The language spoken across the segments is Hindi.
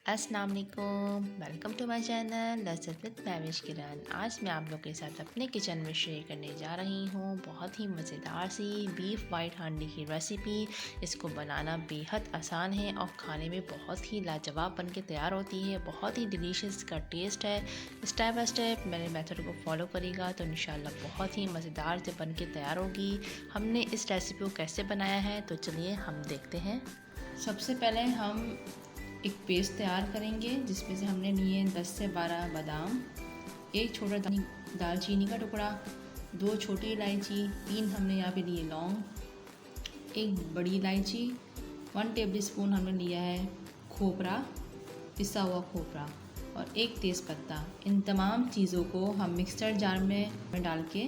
अस्सलाम वालेकुम, welcome to my channel Lazzat with Mahwish Kiran. आज मैं आप लोग के साथ अपने किचन में शेयर करने जा रही हूँ बहुत ही मज़ेदार सी बीफ वाइट हांडी की रेसिपी। इसको बनाना बेहद आसान है और खाने में बहुत ही लाजवाब बन के तैयार होती है। बहुत ही डिलीशियस का टेस्ट है। स्टेप बाय स्टेप मेरे मेथड को फॉलो करेगा तो इंशाल्लाह बहुत ही मज़ेदार से बन के तैयार होगी। हमने इस रेसिपी को कैसे बनाया है तो चलिए हम देखते हैं। सबसे पहले हम एक पेस्ट तैयार करेंगे जिसमें से हमने लिए 10 से 12 बादाम, एक छोटा दालचीनी का टुकड़ा, 2 छोटी इलायची, 3 हमने यहाँ पे लिए लौंग, एक बड़ी इलायची, 1 टेबल स्पून हमने लिया है खोपरा, पिसा हुआ खोपरा और एक तेज़पत्ता। इन तमाम चीज़ों को हम मिक्सर जार में डाल के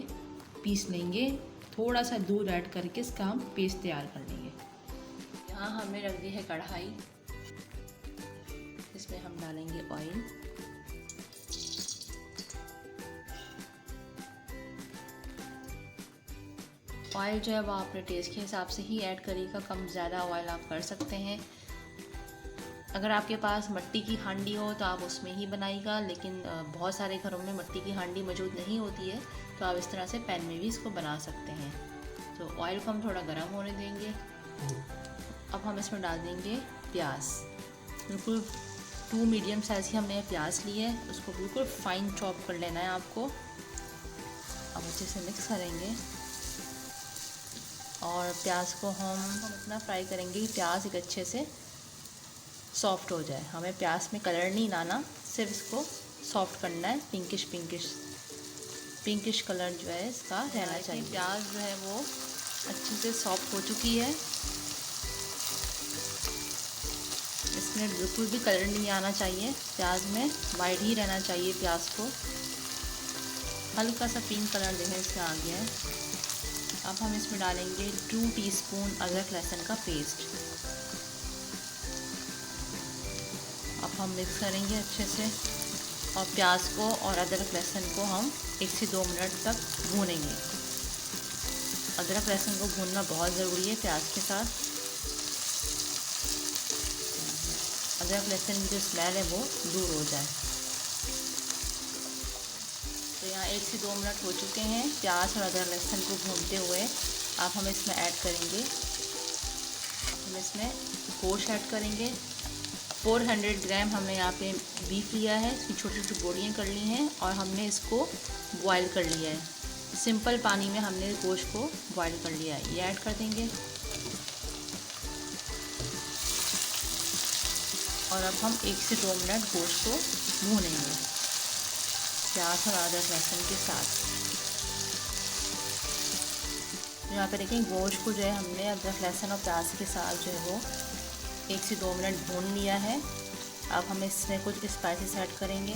पीस लेंगे। थोड़ा सा दूध ऐड करके इसका हम पेस्ट तैयार कर लेंगे। यहाँ हमने रख दी है कढ़ाई, इसमें हम डालेंगे ऑयल। ऑयल जो है वो अपने टेस्ट के हिसाब से ही ऐड करिएगा, कम ज़्यादा ऑयल आप कर सकते हैं। अगर आपके पास मिट्टी की हांडी हो तो आप उसमें ही बनाइएगा, लेकिन बहुत सारे घरों में मिट्टी की हांडी मौजूद नहीं होती है तो आप इस तरह से पैन में भी इसको बना सकते हैं। तो ऑयल को हम थोड़ा गर्म होने देंगे। अब हम इसमें डाल देंगे प्याज। बिल्कुल 2 मीडियम साइज़ की हमने प्याज ली है, उसको बिल्कुल फाइन चॉप कर लेना है आपको। अब अच्छे से मिक्स करेंगे और प्याज को हम इतना फ्राई करेंगे कि प्याज एक अच्छे से सॉफ्ट हो जाए। हमें प्याज में कलर नहीं लाना, सिर्फ इसको सॉफ्ट करना है। पिंकिश कलर जो है इसका रहना चाहिए। प्याज जो है वो अच्छे से सॉफ्ट हो चुकी है, इसमें बिल्कुल भी कलर नहीं आना चाहिए। प्याज में वाइट ही रहना चाहिए प्याज को। हल्का सा पिंक कलर देखें इसमें आ गया है। अब हम इसमें डालेंगे 2 टीस्पून अदरक लहसुन का पेस्ट। अब हम मिक्स करेंगे अच्छे से और प्याज को और अदरक लहसुन को हम 1 से 2 मिनट तक भूनेंगे। अदरक लहसुन को भूनना बहुत ज़रूरी है प्याज के साथ। अदरक लहसुन की जो स्मेल है वो दूर हो जाए। तो यहाँ 1 से 2 मिनट हो चुके हैं प्याज और अदरक लहसुन को भूनते हुए। अब हम इसमें ऐड करेंगे, हम इसमें गोश्त ऐड करेंगे। 400 ग्राम हमने यहाँ पे बीफ लिया है, इसकी छोटी छोटी बोटियाँ कर ली हैं और हमने इसको बॉयल कर लिया है। सिंपल पानी में हमने गोश्त को बॉयल कर लिया है, ये ऐड कर देंगे। और अब हम 1 से 2 मिनट गोश्त को भूनेंगे प्याज और अदरक लहसुन के साथ। यहाँ पे देखें गोश्त को जो है हमने अदरक लहसुन और प्याज के साथ जो है वो 1 से 2 मिनट भून लिया है। अब हम इसमें कुछ स्पाइसेस ऐड करेंगे।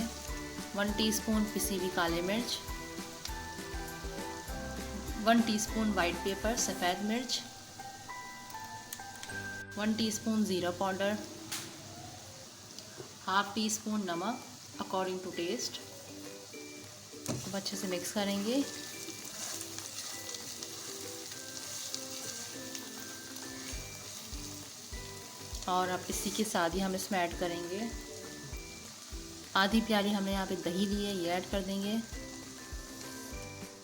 1 टीस्पून पिसी हुई काली मिर्च, 1 टीस्पून वाइट पेपर सफ़ेद मिर्च, 1 टीस्पून ज़ीरा पाउडर, हाफ टी स्पून नमक अकॉर्डिंग टू टेस्ट। अब अच्छे से मिक्स करेंगे। और अब इसी के साथ ही हम इसमें ऐड करेंगे आधी प्याली हमने यहाँ पे दही ली है, ये ऐड कर देंगे।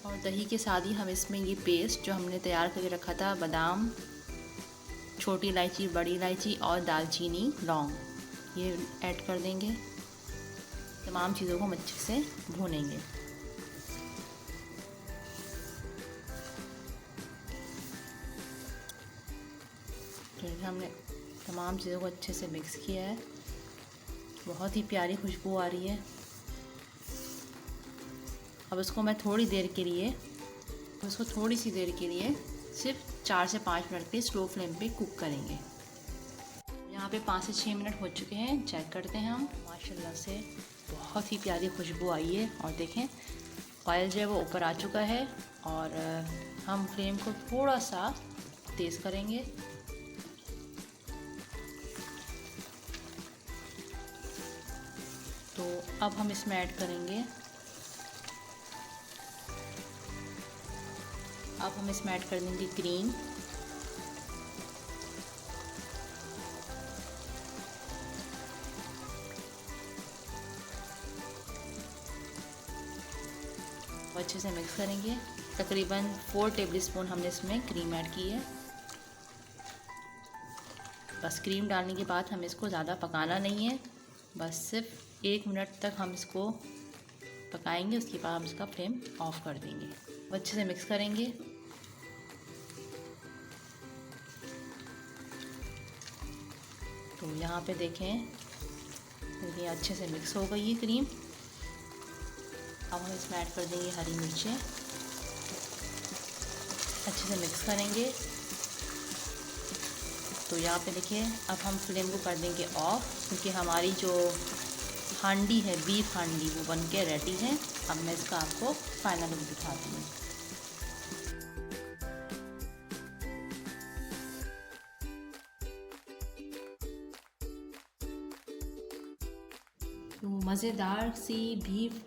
और दही के साथ ही हम इसमें ये पेस्ट जो हमने तैयार करके रखा था, बादाम, छोटी इलायची, बड़ी इलायची और दालचीनी, लौंग, ये ऐड कर देंगे। तमाम चीज़ों को हम अच्छे से भूनेंगे। तो हमने तमाम चीज़ों को अच्छे से मिक्स किया है, बहुत ही प्यारी खुशबू आ रही है। अब इसको मैं थोड़ी सी देर के लिए सिर्फ 4 से 5 मिनट के स्लो फ्लेम पे कुक करेंगे। यहाँ पे 5 से 6 मिनट हो चुके हैं, चेक करते हैं हम। माशाल्लाह से बहुत ही प्यारी खुशबू आई है और देखें ऑयल जो है वो ऊपर आ चुका है। और हम फ्लेम को थोड़ा सा तेज़ करेंगे। तो अब हम इसमें ऐड करेंगे कर देंगे क्रीम। अच्छे से मिक्स करेंगे। तकरीबन 4 टेबलस्पून हमने इसमें क्रीम ऐड की है। बस क्रीम डालने के बाद हमें इसको ज़्यादा पकाना नहीं है, बस सिर्फ 1 मिनट तक हम इसको पकाएंगे। उसके बाद हम इसका फ्लेम ऑफ कर देंगे। अच्छे से मिक्स करेंगे। तो यहाँ पे देखें, ये अच्छे से मिक्स हो गई है क्रीम। अब हम इसमें ऐड कर देंगे हरी मिर्चें, अच्छे से मिक्स करेंगे। तो यहाँ पे देखिए, अब हम फ्लेम को कर देंगे ऑफ, क्योंकि हमारी जो हांडी है, बीफ हांडी, वो बन के रेडी है। अब मैं इसका आपको फाइनल लुक दिखाती हूँ। तो मज़ेदार सी बीफ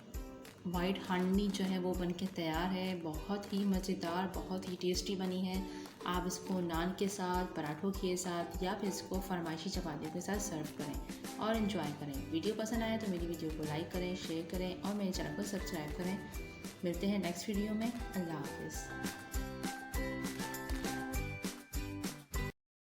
वाइट हांडी जो है वो बनके तैयार है। बहुत ही मज़ेदार, बहुत ही टेस्टी बनी है। आप इसको नान के साथ, पराठों के साथ या फिर इसको फरमाइशी चपातियों के साथ सर्व करें और इन्जॉय करें। वीडियो पसंद आए तो मेरी वीडियो को लाइक करें, शेयर करें और मेरे चैनल को सब्सक्राइब करें। मिलते हैं नेक्स्ट वीडियो में। अल्लाह हाफ़िज़।